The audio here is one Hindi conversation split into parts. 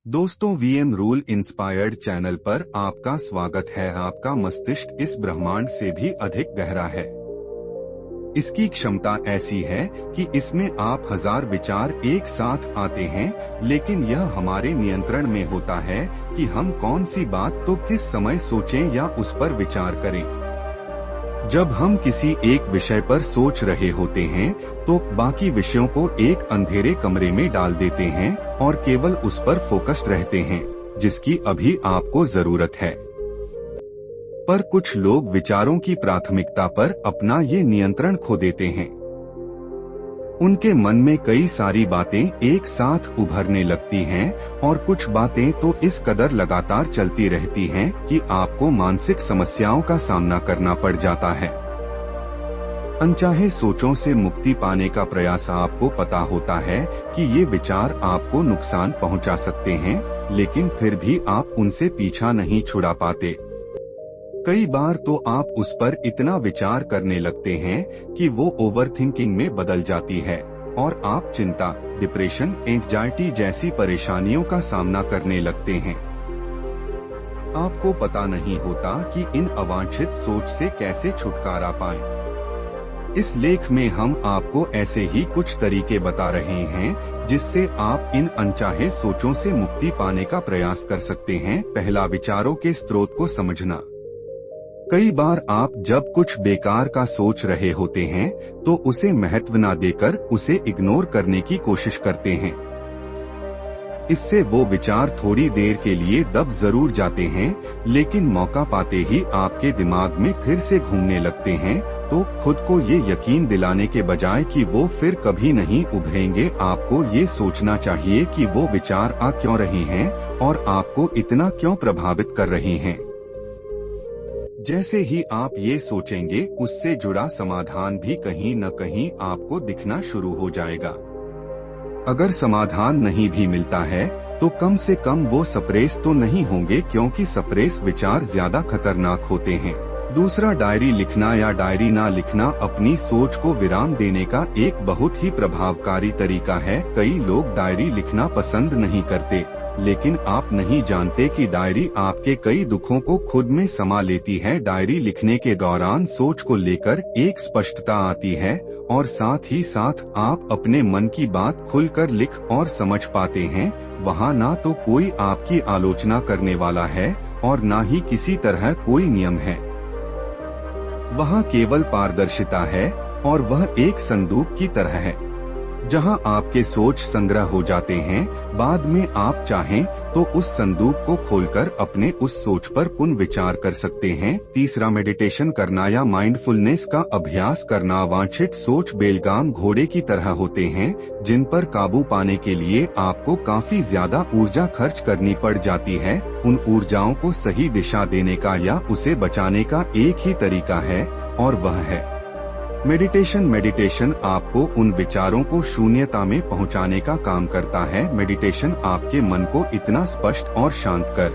दोस्तों, वीएम रूल इंस्पायर्ड चैनल पर आपका स्वागत है। आपका मस्तिष्क इस ब्रह्मांड से भी अधिक गहरा है। इसकी क्षमता ऐसी है कि इसमें आप हजार विचार एक साथ आते हैं, लेकिन यह हमारे नियंत्रण में होता है कि हम कौन सी बात तो किस समय सोचें या उस पर विचार करें। जब हम किसी एक विषय पर सोच रहे होते हैं तो बाकी विषयों को एक अंधेरे कमरे में डाल देते हैं और केवल उस पर फोकस्ड रहते हैं जिसकी अभी आपको जरूरत है। पर कुछ लोग विचारों की प्राथमिकता पर अपना ये नियंत्रण खो देते हैं। उनके मन में कई सारी बातें एक साथ उभरने लगती हैं और कुछ बातें तो इस कदर लगातार चलती रहती हैं कि आपको मानसिक समस्याओं का सामना करना पड़ जाता है। अनचाहे सोचों से मुक्ति पाने का प्रयास आपको पता होता है कि ये विचार आपको नुकसान पहुंचा सकते हैं, लेकिन फिर भी आप उनसे पीछा नहीं छुड़ा पाते। कई बार तो आप उस पर इतना विचार करने लगते हैं कि वो ओवरथिंकिंग में बदल जाती है और आप चिंता, डिप्रेशन, एंजाइटी जैसी परेशानियों का सामना करने लगते हैं। आपको पता नहीं होता कि इन अवांछित सोच से कैसे छुटकारा पाएं। इस लेख में हम आपको ऐसे ही कुछ तरीके बता रहे हैं जिससे आप इन अनचाहे सोचों से मुक्ति पाने का प्रयास कर सकते हैं। पहला, विचारों के स्रोत को समझना। कई बार आप जब कुछ बेकार का सोच रहे होते हैं तो उसे महत्व न देकर उसे इग्नोर करने की कोशिश करते हैं। इससे वो विचार थोड़ी देर के लिए दब जरूर जाते हैं, लेकिन मौका पाते ही आपके दिमाग में फिर से घूमने लगते हैं। तो खुद को ये यकीन दिलाने के बजाय कि वो फिर कभी नहीं उभरेंगे, आपको ये सोचना चाहिए कि वो विचार आ क्यों रहे हैं और आपको इतना क्यों प्रभावित कर रहे हैं। जैसे ही आप ये सोचेंगे, उससे जुड़ा समाधान भी कहीं न कहीं आपको दिखना शुरू हो जाएगा। अगर समाधान नहीं भी मिलता है तो कम से कम वो सप्रेस तो नहीं होंगे, क्योंकि सप्रेस विचार ज्यादा खतरनाक होते हैं। दूसरा, डायरी लिखना या डायरी ना लिखना अपनी सोच को विराम देने का एक बहुत ही प्रभावकारी तरीका है। कई लोग डायरी लिखना पसंद नहीं करते, लेकिन आप नहीं जानते कि डायरी आपके कई दुखों को खुद में समा लेती है। डायरी लिखने के दौरान सोच को लेकर एक स्पष्टता आती है और साथ ही साथ आप अपने मन की बात खुलकर लिख और समझ पाते हैं। वहाँ ना तो कोई आपकी आलोचना करने वाला है और ना ही किसी तरह कोई नियम है। वहाँ केवल पारदर्शिता है और वह एक संदूक की तरह है जहां आपके सोच संग्रह हो जाते हैं। बाद में आप चाहें तो उस संदूक को खोलकर अपने उस सोच पर पुनः विचार कर सकते हैं। तीसरा, मेडिटेशन करना या माइंडफुलनेस का अभ्यास करना। वांछित सोच बेलगाम घोड़े की तरह होते हैं जिन पर काबू पाने के लिए आपको काफी ज्यादा ऊर्जा खर्च करनी पड़ जाती है। उन ऊर्जाओं को सही दिशा देने का या उसे बचाने का एक ही तरीका है और वह है मेडिटेशन आपको उन विचारों को शून्यता में पहुंचाने का काम करता है। मेडिटेशन आपके मन को इतना स्पष्ट और शांत कर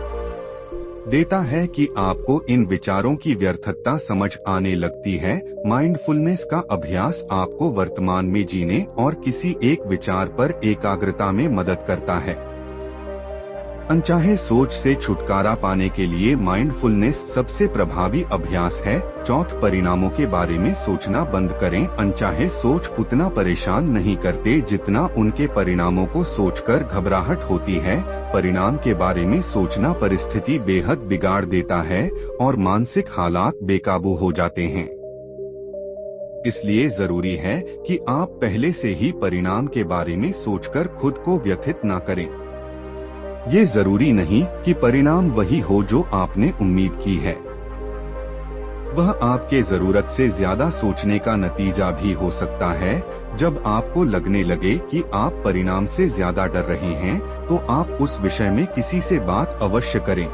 देता है कि आपको इन विचारों की व्यर्थता समझ आने लगती है। माइंडफुलनेस का अभ्यास आपको वर्तमान में जीने और किसी एक विचार पर एकाग्रता में मदद करता है। अनचाहे सोच से छुटकारा पाने के लिए माइंडफुलनेस सबसे प्रभावी अभ्यास है। चौथ, परिणामों के बारे में सोचना बंद करें। अनचाहे सोच उतना परेशान नहीं करते जितना उनके परिणामों को सोचकर घबराहट होती है। परिणाम के बारे में सोचना परिस्थिति बेहद बिगाड़ देता है और मानसिक हालात बेकाबू हो जाते हैं। इसलिए जरूरी है कि आप पहले से ही परिणाम के बारे में सोचकर खुद को व्यथित न करें। ये जरूरी नहीं कि परिणाम वही हो जो आपने उम्मीद की है। वह आपके जरूरत से ज्यादा सोचने का नतीजा भी हो सकता है। जब आपको लगने लगे कि आप परिणाम से ज्यादा डर रहे हैं तो आप उस विषय में किसी से बात अवश्य करें।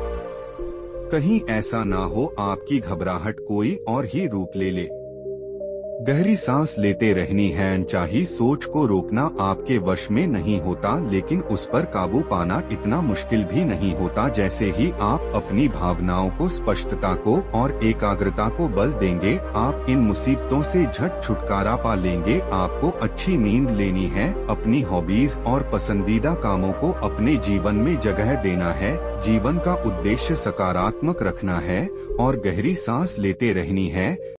कहीं ऐसा ना हो आपकी घबराहट कोई और ही रूप ले ले। गहरी सांस लेते रहनी है। अनचाही सोच को रोकना आपके वश में नहीं होता, लेकिन उस पर काबू पाना इतना मुश्किल भी नहीं होता। जैसे ही आप अपनी भावनाओं को, स्पष्टता को और एकाग्रता को बल देंगे, आप इन मुसीबतों से झट छुटकारा पा लेंगे। आपको अच्छी नींद लेनी है, अपनी हॉबीज और पसंदीदा कामों को अपने जीवन में जगह देना है, जीवन का उद्देश्य सकारात्मक रखना है और गहरी सांस लेते रहनी है।